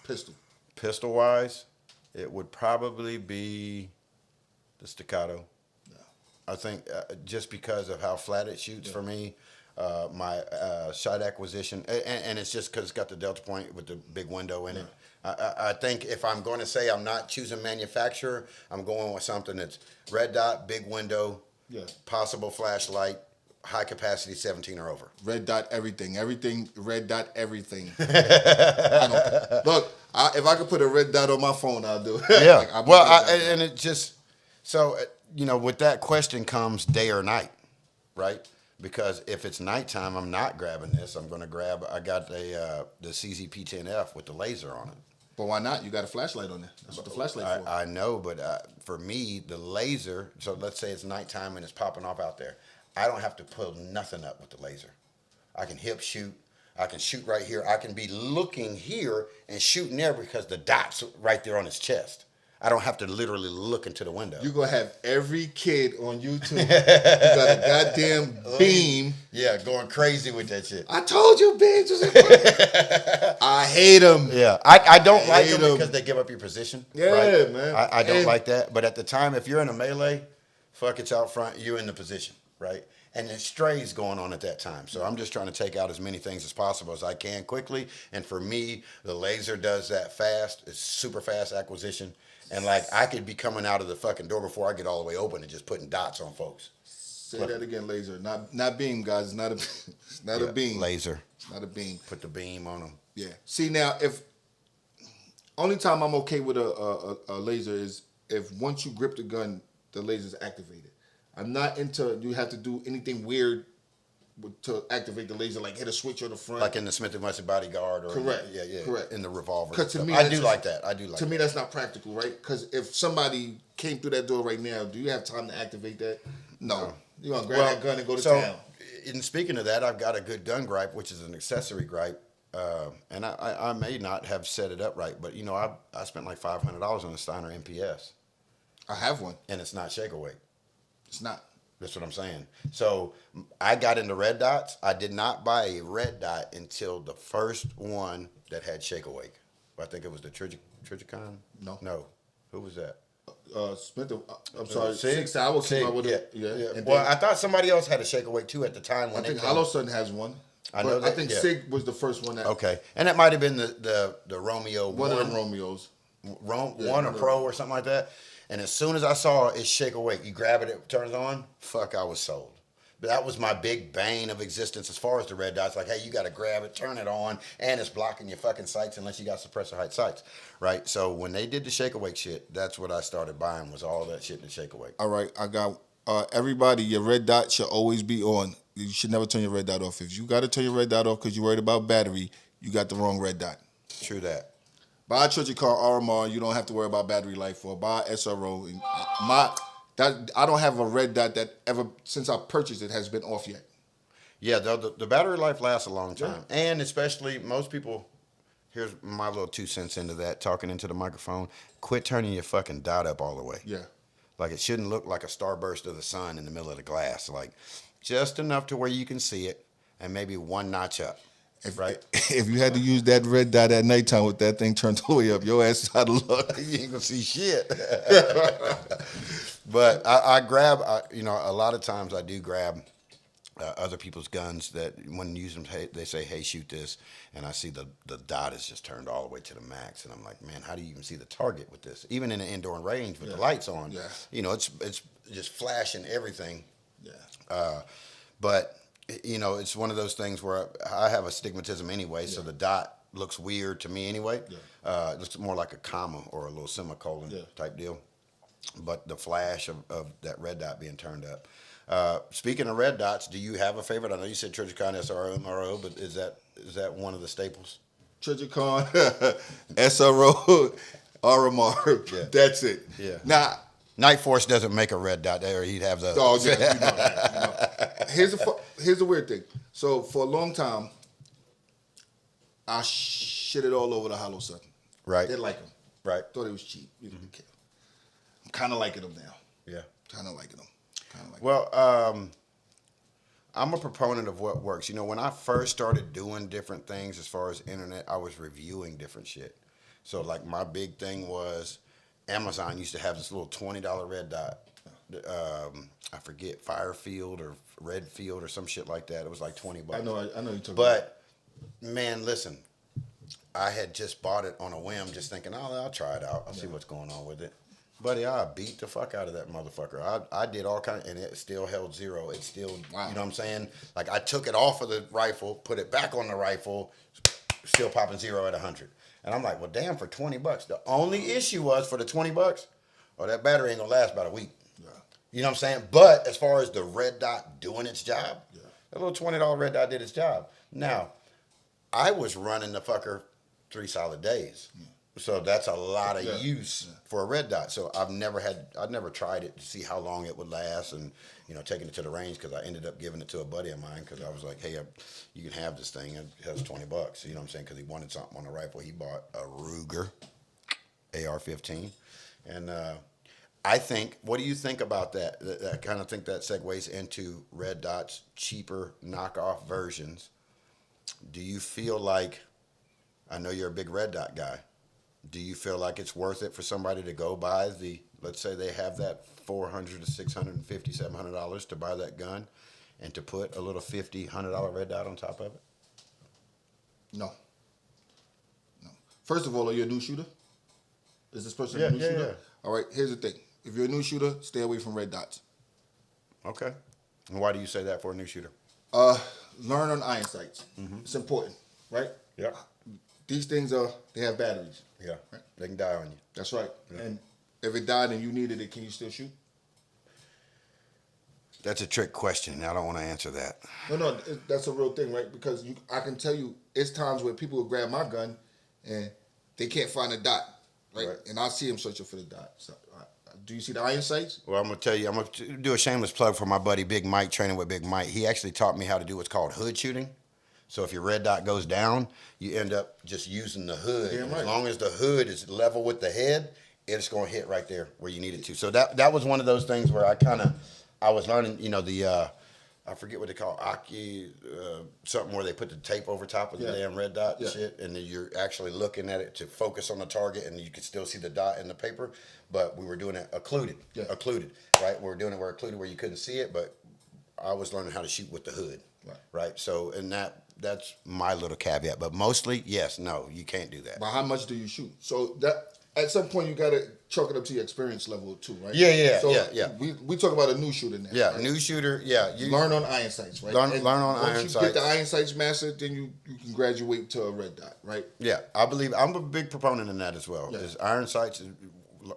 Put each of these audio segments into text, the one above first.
Pistol. Pistol wise, it would probably be the Staccato. I think just because of how flat it shoots for me, my shot acquisition, and it's just because it's got the delta point with the big window in it. I think if I'm going to say I'm not choosing manufacturer, I'm going with something that's red dot, big window, possible flashlight, high capacity 17 or over. Red dot everything. Everything, red dot everything. Look, if I could put a red dot on my phone, I'll do it. Yeah. Like, and it just, so, with that question comes day or night, right? Because if it's nighttime, I'm not grabbing this. I'm going to grab, I got the CZP-10F with the laser on it. But why not? You got a flashlight on there. That's what the flashlight for. I know, but for me, the laser, so let's say it's nighttime and it's popping off out there. I don't have to pull nothing up with the laser. I can hip shoot. I can shoot right here. I can be looking here and shooting there because the dot's right there on his chest. I don't have to literally look into the window. You're going to have every kid on YouTube. You got a goddamn beam. Yeah, going crazy with that shit. I told you, beams was important. I hate them. Yeah, I don't like them because they give up your position. Yeah, right? man. I don't like that. But at the time, if you're in a melee, fuck, it's out front, you're in the position, right? And there's strays going on at that time. So I'm just trying to take out as many things as possible as I can quickly. And for me, the laser does that fast. It's super fast acquisition. And like I could be coming out of the fucking door before I get all the way open and just putting dots on folks. Say that again, laser. Not beam, guys. It's not a it's not a beam. Laser. It's not a beam. Put the beam on them. Yeah. See now, if only time I'm okay with a laser is if once you grip the gun, the laser's activated. I'm not into you have to do anything weird to activate the laser, like hit a switch on the front, like in the Smith & Wesson Bodyguard, or correct, correct, in the revolver. Because to me, I do like that. To me, that's not practical, right? Because if somebody came through that door right now, do you have time to activate that? No. You're gonna grab that gun and go to town. And speaking of that, I've got a good gun gripe, which is an accessory gripe, and I may not have set it up right, but I spent like $500 on a Steiner MPS. I have one, and it's not shake awake. It's not. That's what I'm saying. So I got into red dots. I did not buy a red dot until the first one that had shake awake. I think it was the Trijicon. No. Who was that? Smith. I'm sorry. Sig. I was with it. Yeah. Well, I thought somebody else had a shake awake too at the time. When I think Hollow Sun has one. I know that. I think Sig was the first one. Okay, and that might have been the Romeo. One of them Romeos. One or Pro or something like that. And as soon as I saw it shake awake, you grab it, it turns on, fuck, I was sold. But that was my big bane of existence as far as the red dots. Like, hey, you got to grab it, turn it on, and it's blocking your fucking sights unless you got suppressor height sights, right? So when they did the shake awake shit, that's what I started buying, was all that shit in the shake awake. All right, I got everybody, your red dot should always be on. You should never turn your red dot off. If you got to turn your red dot off because you're worried about battery, you got the wrong red dot. True that. Buy a Trijicon RMR, you don't have to worry about battery life. Or buy SRO. I don't have a red dot that ever, since I purchased it, has been off yet. Yeah, the battery life lasts a long time. Yeah. And especially most people, here's my little 2 cents into that, talking into the microphone, quit turning your fucking dot up all the way. Yeah. Like it shouldn't look like a starburst of the sun in the middle of the glass. Like just enough to where you can see it and maybe one notch up. Right. If you had to use that red dot at nighttime with that thing turned all the way up, your ass is out of luck. You ain't gonna see shit. But I grab, a lot of times I do grab other people's guns that when you use them, they say, hey, shoot this. And I see the dot is just turned all the way to the max. And I'm like, man, how do you even see the target with this? Even in an indoor range with the lights on, it's just flashing everything. Yeah. But it's one of those things where I have astigmatism anyway, so the dot looks weird to me anyway. Yeah. It looks more like a comma or a little semicolon type deal. But the flash of that red dot being turned up. Speaking of red dots, do you have a favorite? I know you said Trijicon SRO, MRO, but is that one of the staples? Trijicon, SRO, RMR. Yeah. That's it. Yeah. Now, Night Force doesn't make a red dot there. He'd have the. Oh, yeah. Here's the weird thing. So for a long time, I shitted all over the Hollow Sun. Right. Didn't like them. Right. Thought it was cheap. Didn't care. I'm kind of liking them now. Yeah. Kind of liking them. Well, I'm a proponent of what works. When I first started doing different things as far as internet, I was reviewing different shit. So like my big thing was Amazon used to have this little $20 red dot. I forget Firefield or Redfield or some shit like that. It was like $20. I know you're talking about. But man, listen, I had just bought it on a whim, just thinking, oh, I'll try it out. I'll see what's going on with it. Buddy, I beat the fuck out of that motherfucker. I did all kind of, and it still held zero. It still, Wow. you know what I'm saying? Like I took it off of the rifle, put it back on the rifle, still popping zero at 100. And I'm like, well, damn, for $20. The only issue was for the $20, oh, that battery ain't gonna last about a week. Yeah. You know what I'm saying? But as far as the red dot doing its job, Yeah. that little $20 red dot did its job. Now, I was running the fucker 3 solid days. So that's a lot of use for a red dot. So I'd never tried it to see how long it would last, and taking it to the range, because I ended up giving it to a buddy of mine because I was like, hey, you can have this thing. It has $20. You know what I'm saying? Because he wanted something on the rifle. He bought a Ruger AR-15, and I think. What do you think about that? I kind of think that segues into red dots, cheaper knockoff versions. Do you feel like? I know you're a big red dot guy. Do you feel like it's worth it for somebody to go buy let's say they have that $400 to $650, $700 to buy that gun, and to put a little $50, $100 red dot on top of it? No. First of all, are you a new shooter? Is this person a new shooter? Yeah. All right, here's the thing. If you're a new shooter, stay away from red dots. Okay. And why do you say that for a new shooter? Learn on iron sights. It's important, right? Yeah. These things they have batteries. Yeah. Right. They can die on you. That's right. Yeah. And if it died and you needed it, can you still shoot? That's a trick question, and I don't want to answer that. No, that's a real thing, right? Because I can tell you, it's times where people will grab my gun and they can't find a dot, right? And I see them searching for the dot. So, do you see the iron sights? Well, I'm going to tell you, I'm going to do a shameless plug for my buddy Big Mike, training with Big Mike. He actually taught me how to do what's called hood shooting. So if your red dot goes down, you end up just using the hood. Damn right. As long as the hood is level with the head, it's going to hit right there where you need it to. So that was one of those things where I was learning, I forget what they call Aki, something where they put the tape over top of the damn red dot and shit, and then you're actually looking at it to focus on the target, and you can still see the dot in the paper. But we were doing it occluded, right? We were doing it where occluded, where you couldn't see it, but I was learning how to shoot with the hood, right? So, and that's my little caveat. But mostly, yes, no, you can't do that. But how much do you shoot? So that at some point you got to chalk it up to your experience level too, right? Yeah. We talk about a new shooter now. Yeah, right? new shooter. Yeah, you learn on iron sights, right? Learn on iron Once you sights. get the iron sights mastered, then you can graduate to a red dot, right? Yeah, I believe I'm a big proponent in that as well. Yeah. Is iron sights,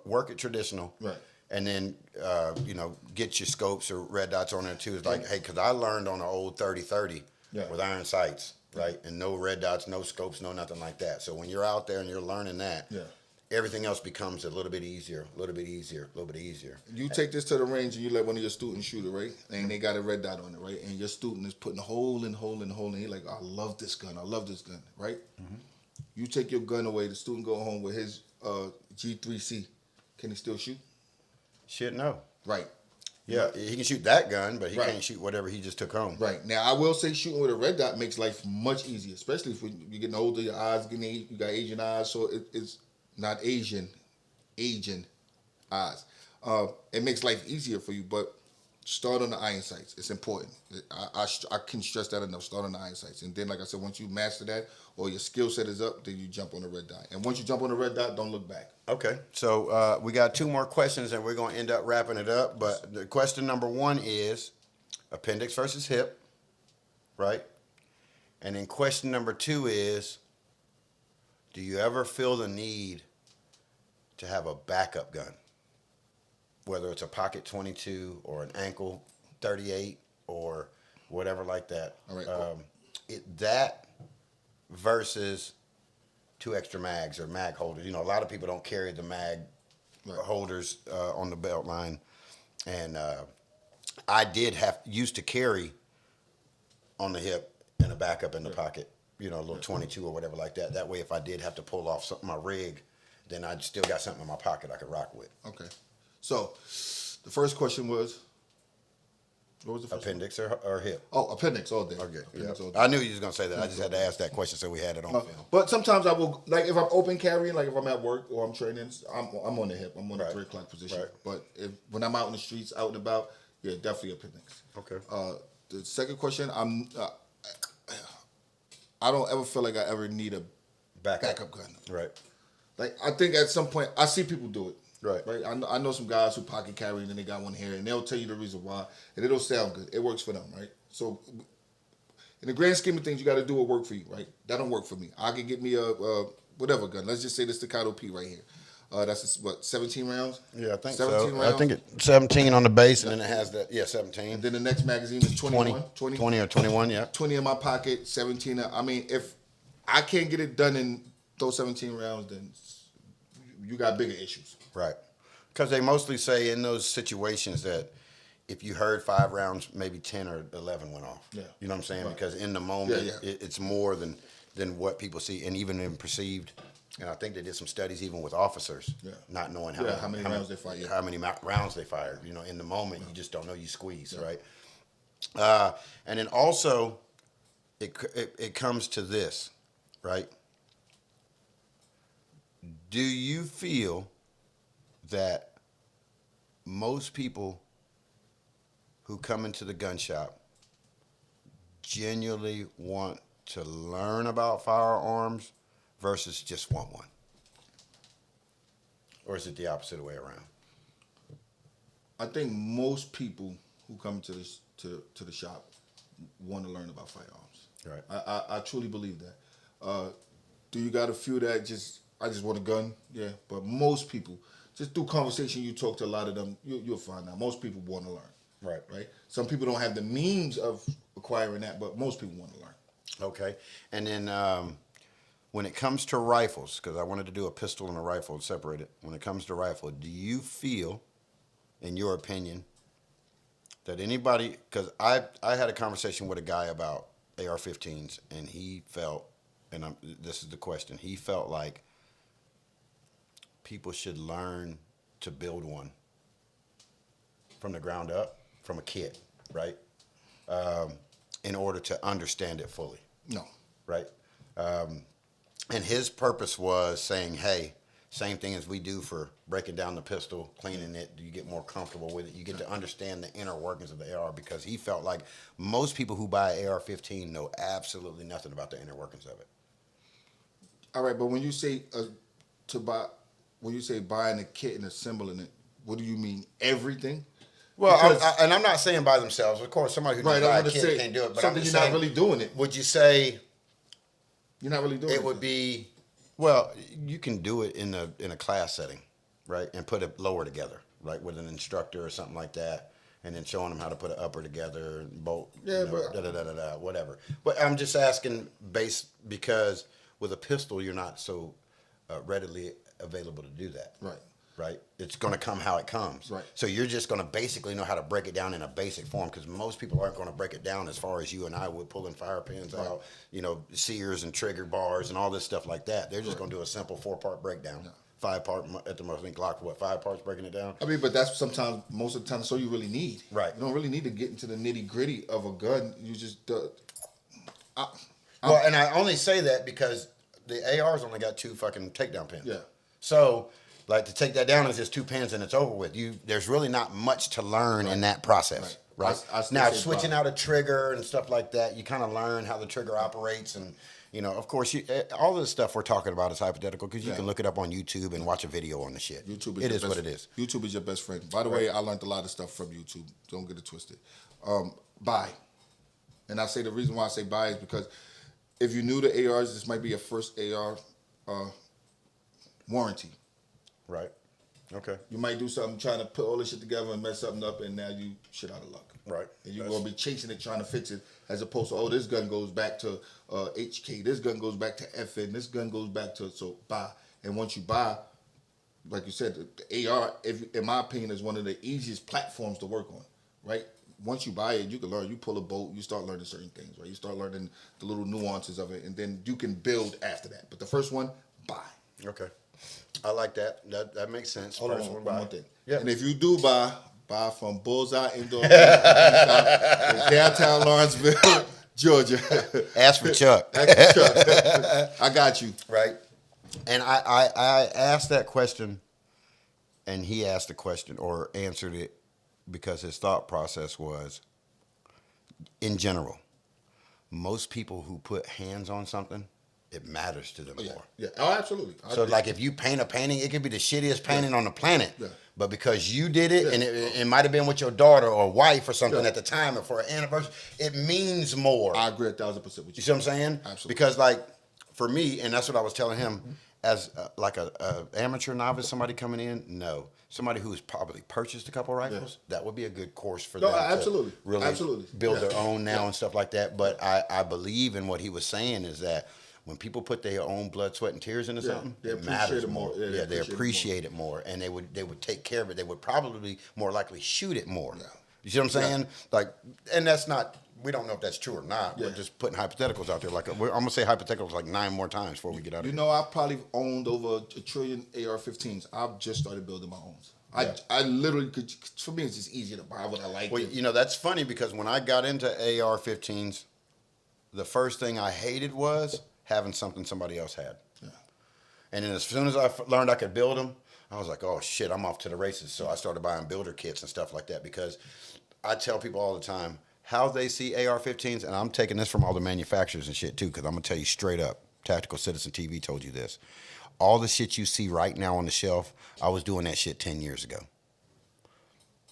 work at traditional, Right. and then get your scopes or red dots on there too. It's like, hey, because I learned on an old 30-30 with iron sights, right, and no red dots, no scopes, no nothing like that. So when you're out there and you're learning that, everything else becomes a little bit easier. You take this to the range and you let one of your students shoot it, right? And they got a red dot on it, right? And your student is putting hole in hole in hole, and he's like, I love this gun, right? Mm-hmm. You take your gun away, the student go home with his G3C. Can he still shoot? Shit, no. Right. Yeah, he can shoot that gun, but he can't shoot whatever he just took home. Right. Now, I will say shooting with a red dot makes life much easier, especially if you're getting older, your eyes getting, you got Asian eyes, so it's not Asian eyes. It makes life easier for you, but start on the iron sights. It's important. I can stress that enough. Start on the iron sights. And then, like I said, once you master that or your skill set is up, then you jump on the red dot. And once you jump on the red dot, don't look back. Okay. So we got 2 more questions, and we're going to end up wrapping it up. But the question number 1 is appendix versus hip, right? And then question number 2 is, do you ever feel the need to have a backup gun? Whether it's a pocket 22 or an ankle 38 or whatever like that. All right. That versus 2 extra mags or mag holders. A lot of people don't carry the mag holders on the belt line. And I used to carry on the hip and a backup in the pocket, a little 22 or whatever like that. That way, if I did have to pull off something, my rig, then I'd still got something in my pocket I could rock with. Okay. So, the first question was? What was the first Appendix or hip? one? Oh, appendix all day. Okay. Yeah. Appendix all day. I knew you was gonna say that. I just had to ask that question so we had it on film. But sometimes I will, like if I'm open carrying, like if I'm at work or I'm training, I'm on the hip. I'm on the Right. 3 o'clock position. Right. But when I'm out in the streets, out and about, yeah, definitely appendix. Okay. The second question, I don't ever feel like I ever need a backup gun. Right. Like I think at some point I see people do it. Right. Right. I know some guys who pocket carry and then they got one here and they'll tell you the reason why and it'll sound good. It works for them, right? So in the grand scheme of things, you got to do what work for you, right? That don't work for me. I can get me a whatever gun. Let's just say the Staccato P right here. That's what 17 rounds. Yeah, I think 17 so. rounds. I think it's 17 on the base, and then it has that. Yeah, 17. And then the next magazine is 21. 20 or 21. Yeah. 20 in my pocket, 17. I mean, if I can't get it done in those 17 rounds, then you got bigger issues. Right. Because they mostly say in those situations that if you heard 5 rounds, maybe 10 or 11 went off. Yeah. You know what I'm saying? Right. Because in the moment, Yeah. it's more than what people see, and even in perceived. And I think they did some studies even with officers, not knowing how many rounds they fire. how many rounds they fired. You know, in the moment, you just don't know. You squeeze, right? And then also, it comes to this, right? Do you feel that most people who come into the gun shop genuinely want to learn about firearms versus just want one? Or is it the opposite way around? I think most people who come to the shop want to learn about firearms. Right. I truly believe that. Do you got a few that I just want a gun? Yeah. But most people, just through conversation, you talk to a lot of them, you'll find out. Most people want to learn. Right. Right. Some people don't have the means of acquiring that, but most people want to learn. Okay. And then when it comes to rifles, because I wanted to do a pistol and a rifle and separate it. When it comes to rifle, do you feel, in your opinion, that anybody, because I had a conversation with a guy about AR-15s, and he felt, and this is the question, he felt like people should learn to build one from the ground up, from a kit, right? In order to understand it fully. No. Right? And his purpose was saying, hey, same thing as we do for breaking down the pistol, cleaning it, you get more comfortable with it. You get to understand the inner workings of the AR, because he felt like most people who buy an AR-15 know absolutely nothing about the inner workings of it. All right, but when you say buying a kit and assembling it, what do you mean? Everything? Well, Because- and I'm not saying by themselves. Of course, somebody who Right, just buy I a was kit gonna say can't do it. But something I'm just you're not saying, really doing it. would you say You're not really doing it. it would be, well, you can do it in a class setting, right, and put it lower together, right, with an instructor or something like that, and then showing them how to put an upper together, and bolt, Yeah, but but whatever. But I'm just asking because with a pistol you're not so readily available to do that. Right. Right? It's going to come how it comes. Right. So you're just going to basically know how to break it down in a basic form, because most people aren't going to break it down as far as you and I would, pulling fire pins out, sears and trigger bars and all this stuff like that. They're just going to do a simple 4-part breakdown. 5-part at the most. I think Glock, 5 parts breaking it down? I mean, but that's sometimes, most of the time, that's all you really need. Right. You don't really need to get into the nitty gritty of a gun. You just, Well, and I only say that because the AR's only got 2 fucking takedown pins. Yeah. So, like, to take that down is just 2 pins and it's over with. There's really not much to learn in that process, right? I still Now, say switching buy. out a trigger and stuff like that, you kind of learn how the trigger operates, and of course, all this stuff we're talking about is hypothetical, because you can look it up on YouTube and watch a video on the shit. YouTube is It your is best, what it is. YouTube is your best friend. By the way, I learned a lot of stuff from YouTube. Don't get it twisted. Buy. And I say the reason why I say buy is because if you're new to ARs, this might be your first AR warranty. Right. Okay. You might do something trying to put all this shit together and mess something up, and now you shit out of luck. Right. And you're going to be chasing it, trying to fix it, as opposed to, this gun goes back to HK, this gun goes back to FN, this gun goes back to, so buy. And once you buy, like you said, the AR, in my opinion, is one of the easiest platforms to work on, right? Once you buy it, you can learn. You pull a bolt, you start learning certain things, right? You start learning the little nuances of it, and then you can build after that. But the first one, buy. Okay. I like that. That makes sense. Hold on, First one buy. more thing. Yeah. And if you do buy Buy from Bullseye Indoor Shop in downtown Lawrenceville, Georgia. Ask for Chuck. Ask for Chuck. I got you. Right. And I asked that question, and he asked the question or answered it because his thought process was, in general, most people who put hands on something, it matters to them Oh, yeah. more. Yeah. Oh, absolutely. So, like, if you paint a painting, it could be the shittiest painting on the planet. Yeah. But because you did it, and it might have been with your daughter or wife or something at the time or for an anniversary, it means more. I agree 1,000% with you. You see what I'm saying? Absolutely. Because, like, for me, and that's what I was telling him, as like a amateur novice, somebody coming in, no. Somebody who's probably purchased a couple rifles, that would be a good course for them absolutely. to really Absolutely. build their own now and stuff like that. But I believe in what he was saying is that when people put their own blood, sweat, and tears into something, they it matters appreciate it more. more. Yeah, They appreciate it more, and they would take care of it. They would probably more likely shoot it more. Yeah. You see what I'm saying? Like, and that's not. We don't know if that's true or not. Yeah. We're just putting hypotheticals out there. Like, I'm gonna say hypotheticals like 9 more times before we get out of You here. know, I probably owned over a trillion AR-15s. I've just started building my own. I literally could. For me, it's just easier to buy what I like. Well, you know, that's funny because when I got into AR-15s, the first thing I hated was having something somebody else had. Yeah. And then as soon as I learned I could build them, I was like, oh shit, I'm off to the races. So I started buying builder kits and stuff like that because I tell people all the time how they see AR-15s, and I'm taking this from all the manufacturers and shit too, because I'm going to tell you straight up, Tactical Citizen TV told you this. All the shit you see right now on the shelf, I was doing that shit 10 years ago.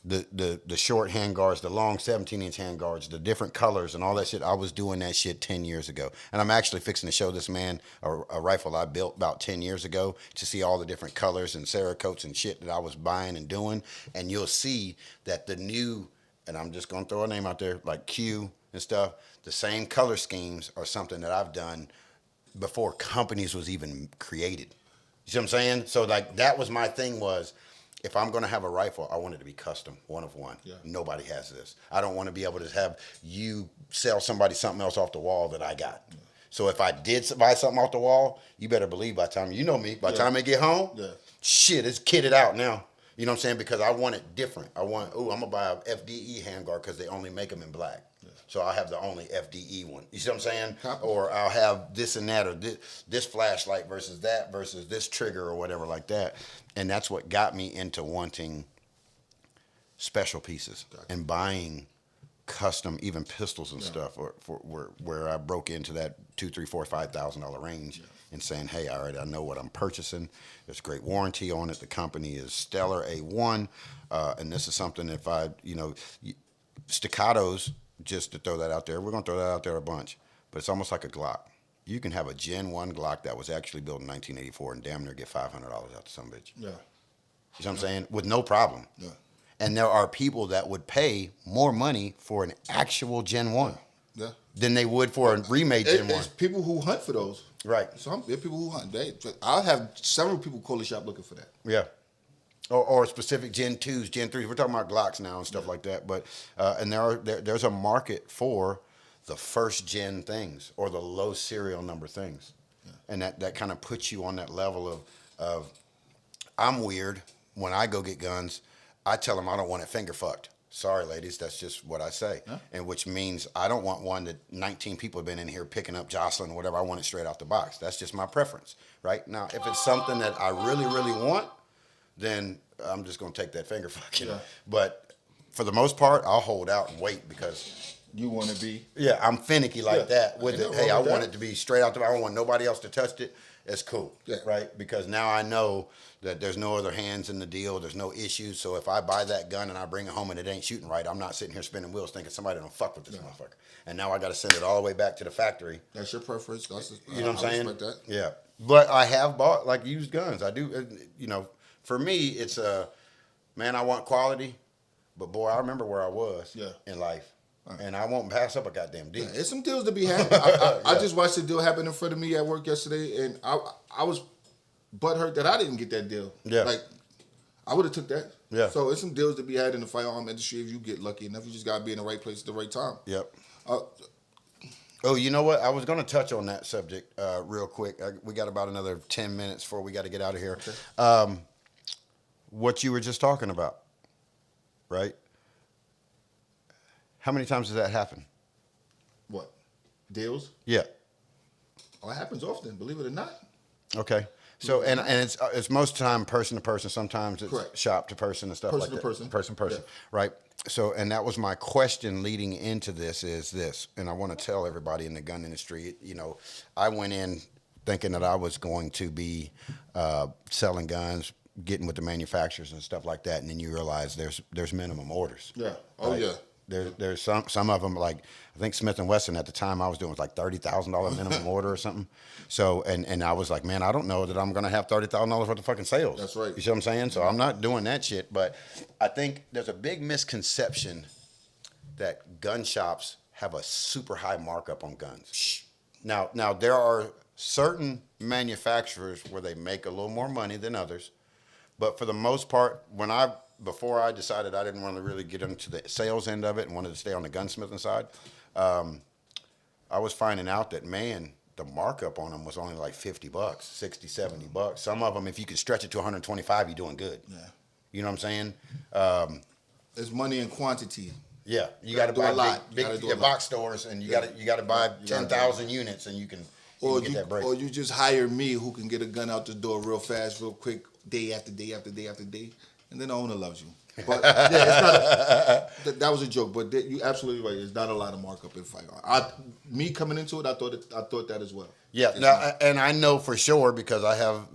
The short handguards, the long 17-inch handguards, the different colors and all that shit, I was doing that shit 10 years ago. And I'm actually fixing to show this man a rifle I built about 10 years ago to see all the different colors and Cerakotes and shit that I was buying and doing. And you'll see that the new, and I'm just going to throw a name out there, like Q and stuff, the same color schemes are something that I've done before companies was even created. You see what I'm saying? So, like, that was my thing was, if I'm going to have a rifle, I want it to be custom, one of one. Yeah. Nobody has this. I don't want to be able to have you sell somebody something else off the wall that I got. Yeah. So if I did buy something off the wall, you better believe by the time, you know me, by the time I get home, shit, it's kitted out now. You know what I'm saying? Because I want it different. I want, I'm going to buy a FDE handguard because they only make them in black. Yeah. So I'll have the only FDE one. You see what I'm saying? Or I'll have this and that, or this flashlight versus this trigger or whatever like that. And that's what got me into wanting special pieces and buying custom, even pistols and stuff, or where I broke into that $2,000, $3,000, $4,000, $5,000 range and saying, hey, all right, I know what I'm purchasing. There's great warranty on it. The company is stellar A1, and this is something if I, Staccatos, just to throw that out there, we're gonna throw that out there a bunch, but it's almost like a Glock. You can have a Gen 1 Glock that was actually built in 1984 and damn near get $500 out to some bitch. Yeah. You know what I'm saying? With no problem. Yeah. And there are people that would pay more money for an actual Gen 1 than they would for a remade Gen 1. It's people who hunt for those. Right. There are people who hunt. I'll have several people call the shop looking for that. Yeah. Or specific Gen 2s, Gen 3s. We're talking about Glocks now and stuff like that. But and there's a market for the first gen things or the low serial number things. Yeah. And that kind of puts you on that level of I'm weird. When I go get guns, I tell them I don't want it finger fucked. Sorry, ladies, that's just what I say. Yeah. And which means I don't want one that 19 people have been in here picking up, jostling, whatever. I want it straight out the box. That's just my preference, right? Now, if it's something that I really, really want, then I'm just going to take that finger fucking. Yeah. But for the most part, I'll hold out and wait because you want to be. Yeah, I'm finicky like that with it. Hey, I want it to be straight out the box. I don't want nobody else to touch it. It's cool, right? Because now I know that there's no other hands in the deal. There's no issues. So if I buy that gun and I bring it home and it ain't shooting right, I'm not sitting here spinning wheels thinking somebody don't fuck with this motherfucker. And now I got to send it all the way back to the factory. That's your preference. You know what I'm saying? I respect that. Yeah. But I have bought like used guns. I do, for me, it's man, I want quality. But boy, I remember where I was in life. And I won't pass up a goddamn deal. It's some deals to be had. I just watched a deal happen in front of me at work yesterday, and I was butthurt that I didn't get that deal. Yeah. Like, I would have took that. Yeah. So it's some deals to be had in the firearm industry if you get lucky enough. You just got to be in the right place at the right time. Yep. Oh, you know what? I was going to touch on that subject real quick. We got about another 10 minutes before we got to get out of here. Okay. What you were just talking about. right? How many times does that happen? What? Deals? Yeah. Oh, it happens often, believe it or not. Okay. So and it's most time person to person. Sometimes it's Correct. shop to person and stuff Person like to that. person. Person to person. Right. So and that was my question leading into this is this, and I want to tell everybody in the gun industry. You know, I went in thinking that I was going to be selling guns, getting with the manufacturers and stuff like that, and then you realize there's minimum orders. Yeah. Oh, right? yeah. There's some of them, like I think Smith and Wesson at the time I was doing was like $30,000 minimum order or something. So and I was like, man, I don't know that I'm gonna have $30,000 worth of fucking sales. That's right. You see what I'm saying? So I'm not doing that shit. But I think there's a big misconception that gun shops have a super high markup on guns. Now there are certain manufacturers where they make a little more money than others, but for the most part, before I decided I didn't want to really get into the sales end of it and wanted to stay on the gunsmithing side, I was finding out that, man, the markup on them was only like $50, 60, $70. Some of them, if you could stretch it to 125, you're doing good. Yeah. You know what I'm saying? It's money in quantity. Yeah, you got to do buy a lot. big Gotta do a lot. box stores, and you got to buy You gotta 10,000 units, and you can get that break. Or you just hire me who can get a gun out the door real fast, real quick, day after day after day after day, and then the owner loves you. But yeah, it's not that was a joke. But you absolutely right. There's not a lot of markup in firearm. Me coming into it, I thought that as well. Yeah, now, and I know for sure because I have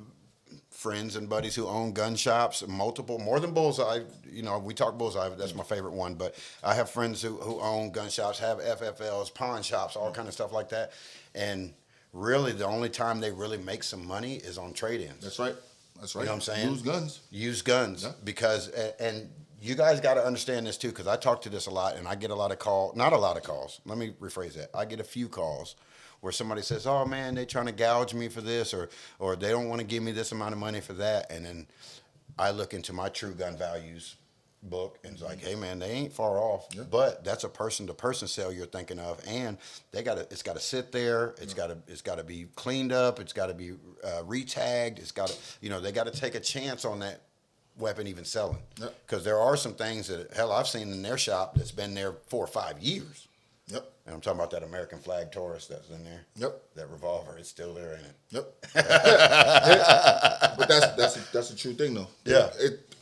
friends and buddies who own gun shops, multiple, more than Bullseye. You know, we talk Bullseye, that's my favorite one. But I have friends who own gun shops, have FFLs, pawn shops, all kind of stuff like that. And really, the only time they really make some money is on trade-ins. That's right. That's right. You know what I'm saying? Use guns. Yeah. Because, and you guys got to understand this too, because I talk to this a lot, and I get a lot of calls. Not a lot of calls. Let me rephrase that. I get a few calls where somebody says, "Oh man, they trying to gouge me for this, or they don't want to give me this amount of money for that." And then I look into my True Gun Values book and it's like, "Hey man, they ain't far off." Yeah. But that's a person to person sale you're thinking of, and it's got to sit there. It's got to be cleaned up. It's got to be retagged. It's got to, they got to take a chance on that weapon even selling. Because there are some things that hell I've seen in their shop that's been there 4 or 5 years. Yep. And I'm talking about that American flag Taurus that's in there. Yep. That revolver, it's still there, ain't it? Yep. Yeah. But that's a true thing though. Yeah.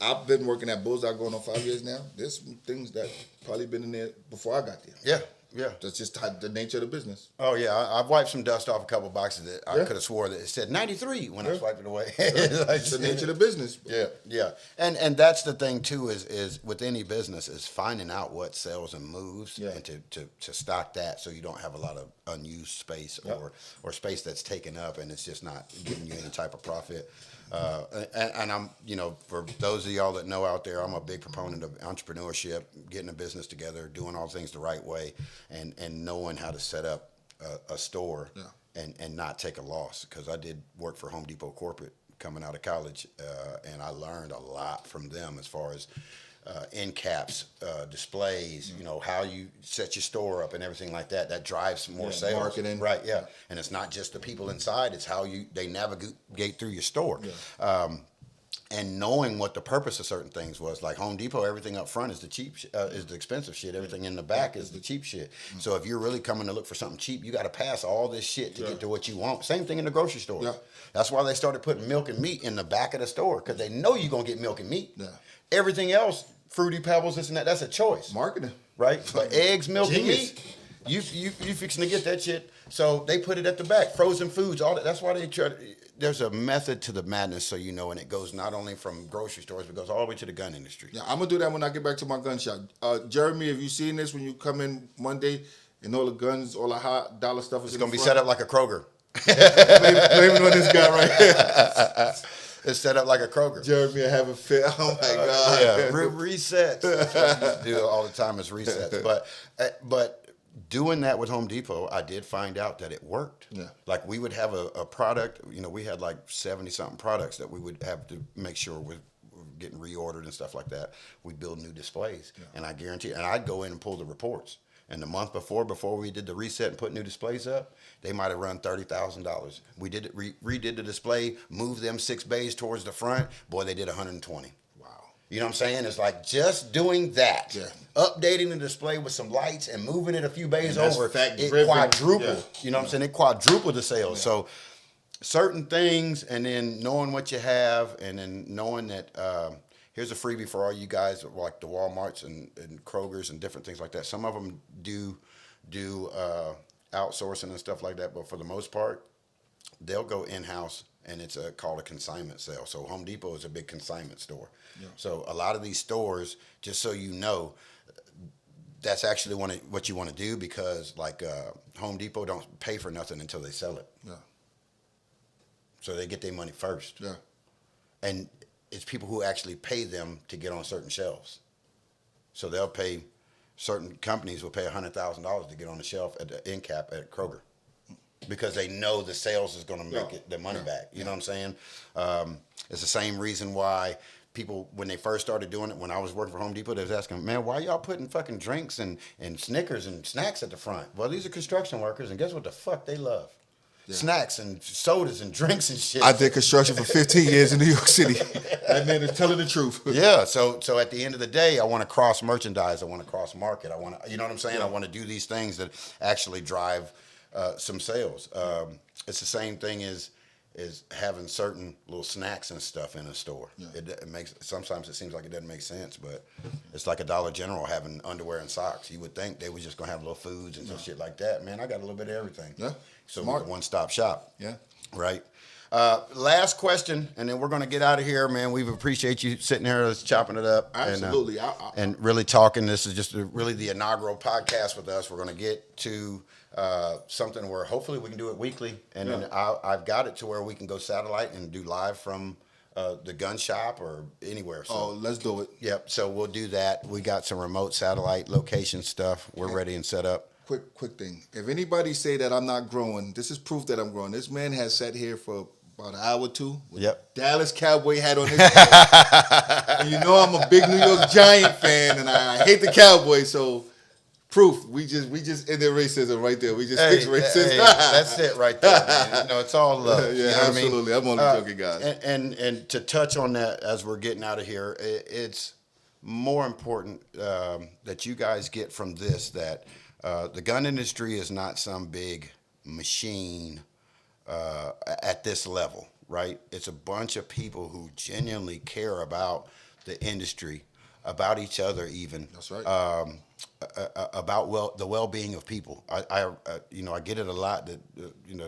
I've been working at Bullseye going on 5 years now. There's some things that probably been in there before I got there. Yeah. Yeah. That's just the nature of the business. Oh yeah, I've wiped some dust off a couple boxes that I Yeah. could have swore that it said 93 when I Yeah. swiped it away. It's the nature of the business. Yeah, yeah, and that's the thing too is with any business is finding out what sells and moves, Yeah. and to stock that so you don't have a lot of unused space Yep. or space that's taken up and it's just not giving you any type of profit. And I'm, for those of y'all that know out there, I'm a big proponent of entrepreneurship, getting a business together, doing all things the right way, and knowing how to set up a store and not take a loss. Because I did work for Home Depot corporate coming out of college, and I learned a lot from them as far as end caps, displays, how you set your store up and everything like that. That drives more sales. Marketing. Right, yeah. And it's not just the people inside, it's how they navigate through your store. Yeah. And knowing what the purpose of certain things was, like Home Depot, everything up front is the cheap, is the expensive shit. Everything in the back is the cheap shit. So if you're really coming to look for something cheap, you got to pass all this shit to get to what you want. Same thing in the grocery store. Yeah. That's why they started putting milk and meat in the back of the store, because they know you're gonna get milk and meat. Yeah. Everything else, Fruity Pebbles, this and that, that's a choice. Marketing. Right? But eggs, milk, Genius. and meat, you fixing to get that shit. So they put it at the back. Frozen foods, all that. That's why they try. There's a method to the madness, so and it goes not only from grocery stores, but goes all the way to the gun industry. Yeah, I'm gonna do that when I get back to my gun shop. Jeremy, have you seen this when you come in Monday and all the guns, all the hot dollar stuff is It's gonna be set up like a Kroger. Blame it on this guy right here. It's set up like a Kroger. Jeremy, I have a fit. Oh my god. Yeah, resets. That's what I used to do all the time is resets. But doing that with Home Depot, I did find out that it worked. Yeah. Like we would have a product, we had like 70 something products that we would have to make sure were getting reordered and stuff like that. We'd build new displays. Yeah. And I guarantee, and I'd go in and pull the reports. And the month before we did the reset and put new displays up, they might have run $30,000. We did it, redid the display, moved them 6 bays towards the front. Boy, they did 120. Wow. You know what I'm saying? It's like just doing that, Yeah. updating the display with some lights and moving it a few bays And that's over, fact it driven. quadrupled. Yeah. You know what I'm saying? It quadrupled the sales. So certain things, and then knowing what you have, and then knowing that here's a freebie for all you guys like the Walmarts and Kroger's and different things like that. Some of them do outsourcing and stuff like that, but for the most part, they'll go in-house, and it's called a consignment sale. So Home Depot is a big consignment store. Yeah. So a lot of these stores, just so you know, that's actually what you want to do, because like Home Depot don't pay for nothing until they sell it. Yeah. So they get their money first. Yeah. And it's people who actually pay them to get on certain shelves. So they'll pay, certain companies will pay $100,000 to get on the shelf at the end cap at Kroger, because they know the sales is going to make their money back. You know what I'm saying? It's the same reason why people, when they first started doing it, when I was working for Home Depot, they was asking, man, why y'all putting fucking drinks and Snickers and snacks at the front? Well, these are construction workers, and guess what the fuck they love? Yeah. Snacks and sodas and drinks and shit. I did construction for 15 years in New York City. That man is telling the truth. Yeah. So at the end of the day, I want to cross merchandise. I want to cross market. I want to, you know what I'm saying? Yeah. I want to do these things that actually drive some sales. It's the same thing as having certain little snacks and stuff in a store. Yeah. It makes, sometimes it seems like it doesn't make sense, but it's like a Dollar General having underwear and socks. You would think they was just gonna have little foods and some shit like that. Man, I got a little bit of everything. Yeah. So we're a one-stop shop. Yeah. Right. Last question, and then we're gonna get out of here, man. We appreciate you sitting here, us chopping it up. Absolutely. And really talking. This is just really the inaugural podcast with us. We're gonna get to something where hopefully we can do it weekly, and then I've got it to where we can go satellite and do live from the gun shop or anywhere. So, let's do it. Yep. So we'll do that. We got some remote satellite location stuff. We're ready and set up. Quick thing. If anybody say that I'm not growing, this is proof that I'm growing. This man has sat here for about an hour or two with Dallas Cowboy hat on his head. And you know I'm a big New York Giant fan, and I hate the Cowboys, so proof. We just ended racism right there. We just fixed racism. Hey, that's it right there, man. You know, it's all love. Yeah, you know absolutely. What I mean? I'm only joking, guys. And to touch on that as we're getting out of here, it's more important that you guys get from this that the gun industry is not some big machine at this level, right? It's a bunch of people who genuinely care about the industry, about each other even. That's right. About the well-being of people. I get it a lot that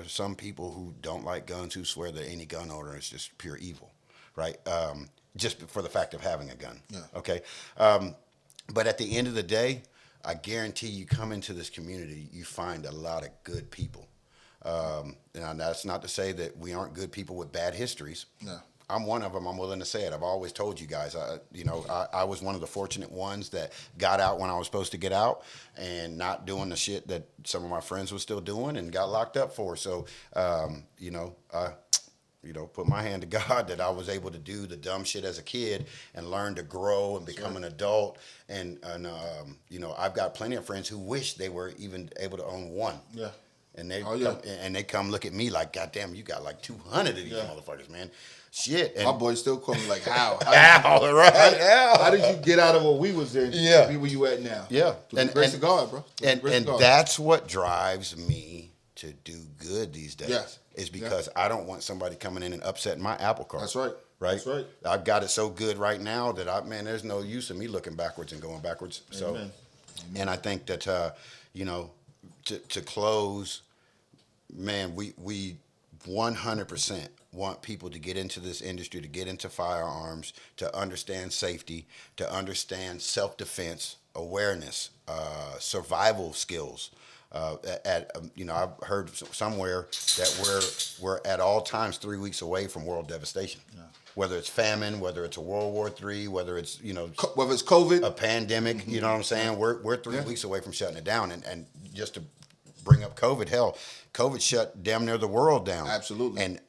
some people who don't like guns, who swear that any gun owner is just pure evil, right? Just for the fact of having a gun. Yeah. Okay. But at the end of the day, I guarantee you come into this community, you find a lot of good people. And that's not to say that we aren't good people with bad histories. No. I'm one of them. I'm willing to say it. I've always told you guys. I was one of the fortunate ones that got out when I was supposed to get out, and not doing the shit that some of my friends were still doing, and got locked up for. So, put my hand to God that I was able to do the dumb shit as a kid and learn to grow and become an adult. And I've got plenty of friends who wish they were even able to own one. Yeah. And they come look at me like, God damn, you got like 200 of these motherfuckers, man. Shit. And my boys still call me like, how? How did you get out of what we was in to be where you at now? Yeah. And grace of God, bro. And that's what drives me to do good these days. Yes. Is because I don't want somebody coming in and upsetting my apple cart. That's right. Right? That's right. I've got it so good right now that there's no use in me looking backwards and going backwards. So, Amen. And I think that, to close, man, we 100% want people to get into this industry, to get into firearms, to understand safety, to understand self-defense, awareness, survival skills. I've heard somewhere that we're at all times 3 weeks away from world devastation. Yeah. Whether it's famine, whether it's a World War III, whether it's whether it's COVID, a pandemic, you know what I'm saying? We're 3 weeks away from shutting it down. And just to bring up COVID, hell, COVID shut damn near the world down. Absolutely. And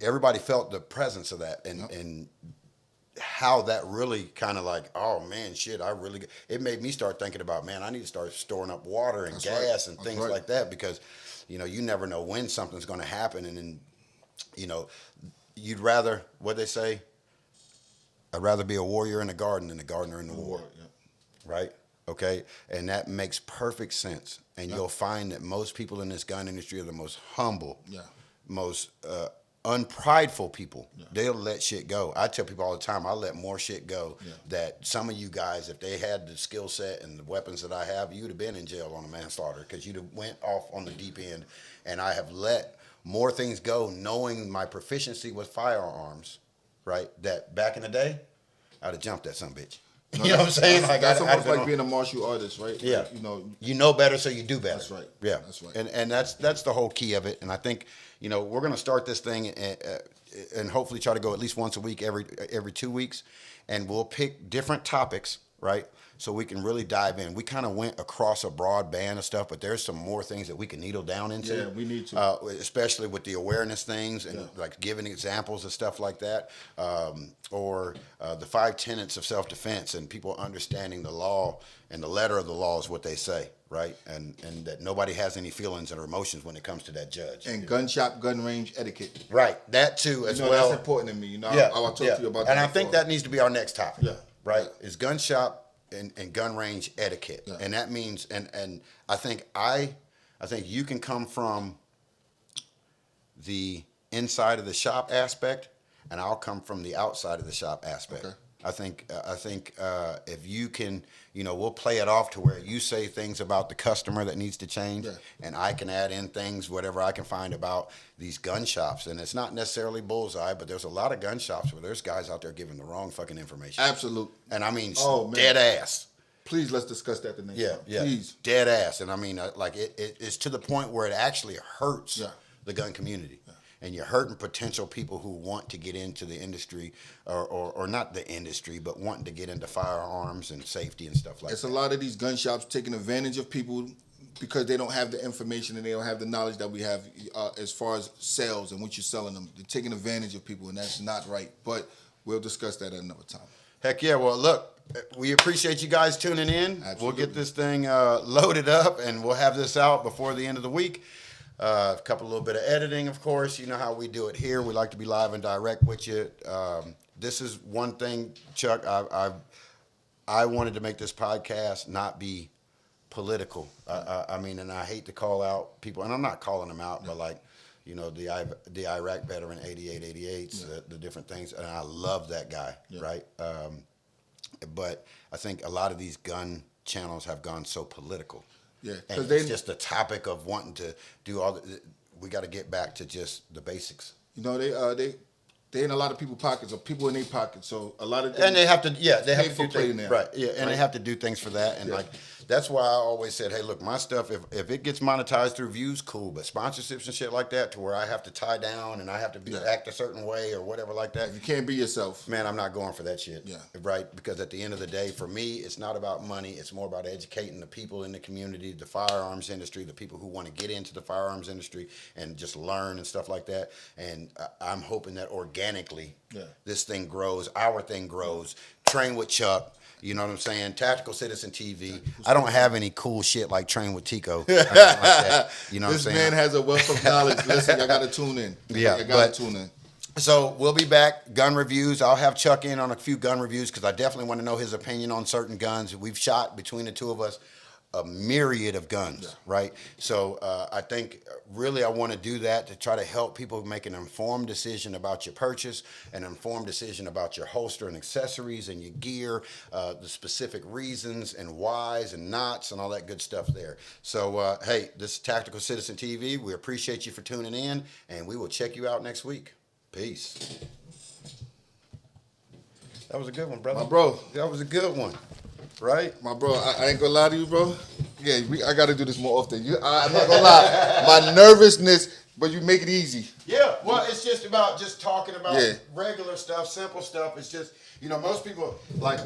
everybody felt the presence of that, and how that really kind of like, oh man, shit, it made me start thinking about, man, I need to start storing up water and gas and things like that, because you never know when something's going to happen. And then you'd rather, what they say, I'd rather be a warrior in the garden than a gardener in the war. Yeah. Right? Okay? And that makes perfect sense. And you'll find that most people in this gun industry are the most humble, most unprideful people. They'll let shit go. I tell people all the time, I let more shit go that some of you guys, if they had the skill set and the weapons that I have, you'd have been in jail on a manslaughter because you'd have went off on the deep end. And I have let more things go knowing my proficiency with firearms, right? That back in the day, I'd have jumped that son of a bitch. No, you know what I'm saying? That's, Like that's I'd almost been like on- being a martial artist, right? Yeah. Like, you know better, so you do better. That's right. Yeah, That's right. And that's the whole key of it. And I think we're going to start this thing and hopefully try to go at least once a week, every 2 weeks, and we'll pick different topics, right? So we can really dive in. We kind of went across a broad band of stuff, but there's some more things that we can needle down into. Yeah, we need to. Especially with the awareness things and like giving examples of stuff like that, or the 5 tenets of self-defense and people understanding the law and the letter of the law is what they say, right? And that nobody has any feelings or emotions when it comes to that judge. And gun shop, gun range etiquette. Right, that too as well. That's important to me. Yeah, I'll talk to you about that. And I think that needs to be our next topic. Yeah. Right, is gun shop and gun range etiquette, and that means and I think you can come from the inside of the shop aspect, and I'll come from the outside of the shop aspect. Okay. I think if you can, we'll play it off to where you say things about the customer that needs to change, and I can add in things, whatever I can find about these gun shops. And it's not necessarily bullseye, but there's a lot of gun shops where there's guys out there giving the wrong fucking information. Absolute. And I mean, Oh, man. dead ass. Please, let's discuss that the next time. Yeah, Please. dead ass. And I mean, like it's to the point where it actually hurts the gun community. And you're hurting potential people who want to get into the industry, or not the industry, but wanting to get into firearms and safety and stuff like It's that. a lot of these gun shops taking advantage of people because they don't have the information and they don't have the knowledge that we have as far as sales and what you're selling them. They're taking advantage of people, and that's not right. But we'll discuss that at another time. Heck yeah. Well, look, we appreciate you guys tuning in. Absolutely. We'll get this thing loaded up, and we'll have this out before the end of the week. A little bit of editing, of course. You know how we do it here. We like to be live and direct with you. This is one thing, Chuck. I wanted to make this podcast not be political. I mean, and I hate to call out people, and I'm not calling them out, but like, the Iraq veteran 8888s, the different things, and I love that guy, right? But I think a lot of these gun channels have gone so political. Yeah, And it's just the topic of wanting to do all we got to get back to just the basics. They in a lot of people's pockets, or people in their pockets. So a lot of And they have to, they have pay to for do play things, now. right? Yeah, and they have to do things for that, and like that's why I always said, hey, look, my stuff, if it gets monetized through views, cool, but sponsorships and shit like that, to where I have to tie down and I have to act a certain way or whatever like that, You can't be yourself. man, I'm not going for that shit. Yeah. Right? Because at the end of the day, for me, it's not about money. It's more about educating the people in the community, the firearms industry, the people who want to get into the firearms industry and just learn and stuff like that. And I'm hoping that organically this thing grows, our thing grows. Train with Chuck. You know what I'm saying? Tactical Citizen TV. I don't have any cool shit like Train with Tico. Like that. You know what I'm This saying? man has a wealth of knowledge. Listen, I got to tune in. Yeah, I got to tune in. So we'll be back. Gun reviews. I'll have Chuck in on a few gun reviews because I definitely want to know his opinion on certain guns. We've shot, between the two of us, a myriad of guns, right? So I think really I want to do that to try to help people make an informed decision about your purchase, an informed decision about your holster and accessories and your gear, the specific reasons and whys and knots and all that good stuff there. So, hey, this is Tactical Citizen TV. We appreciate you for tuning in, and we will check you out next week. Peace. That was a good one, brother. My bro. That was a good one. Right? My bro, I ain't gonna lie to you, bro. Yeah, I gotta do this more often. I'm not gonna lie. My nervousness, but you make it easy. Yeah, well, it's just about just talking about Yeah. regular stuff, simple stuff. It's just, most people, like,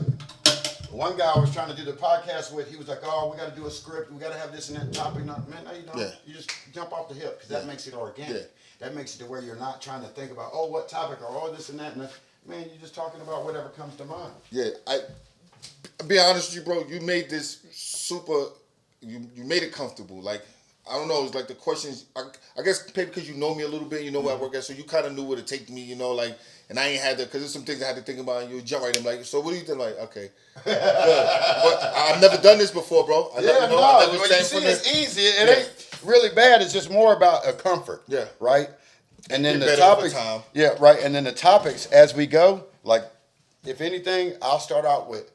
one guy I was trying to do the podcast with, he was like, oh, we got to do a script. We got to have this and that topic. Man, no, you don't. Yeah. You just jump off the hip because that makes it organic. Yeah. That makes it to where you're not trying to think about, oh, what topic or oh, this and that. And that. Man, you're just talking about whatever comes to mind. Yeah, I'll be honest with you, bro. You made this super. You made it comfortable. Like, I don't know. It's like the questions. I guess maybe because you know me a little bit, you know where I work at, so you kind of knew where to take me. Like, and I ain't had to, because there's some things I had to think about, and you jump right in, like, so what do you think? Like, okay. Good. But I've never done this before, bro. I never, I never when sang you see from it's this. easy. It ain't really bad. It's just more about a comfort. Yeah. Right? And then Get the better over topics. time. Yeah, right. And then the topics as we go, like, if anything, I'll start out with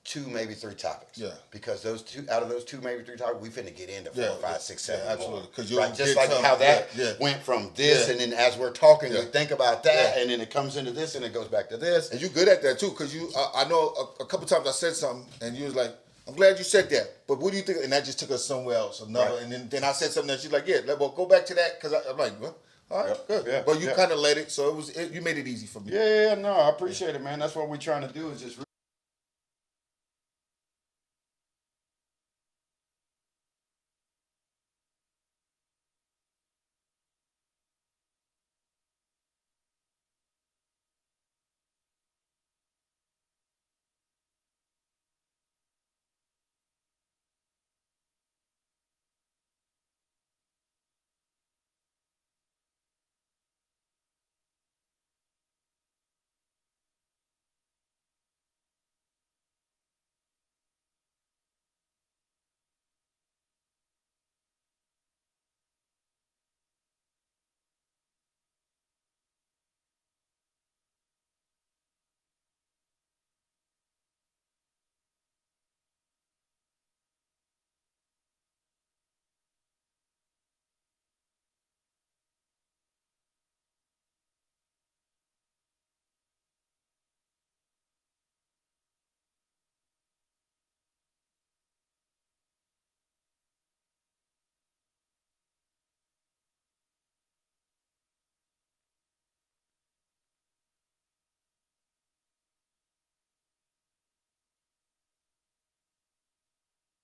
2, maybe 3 topics. Yeah. Because those 2, out of those 2, maybe 3 topics, we finna get into 4, Yeah, 5, 6, 7. yeah, absolutely. More. 'Cause you'll right? Just get like some- how that yeah. went from this, Yeah. and then as we're talking, Yeah. we think about that, Yeah. and then it comes into this, and it goes back to this. And you good at that too, because you, I know a couple times I said something, and you was like, I'm glad you said that, but what do you think? And that just took us somewhere else, another. Right. And then I said something that she's like, yeah, well, go back to that, because I'm like, well, all right, Yep. good. Yeah. But you Yeah. kind of let it, so you made it easy for me. Yeah, no, I appreciate it, man. That's what we're trying to do is just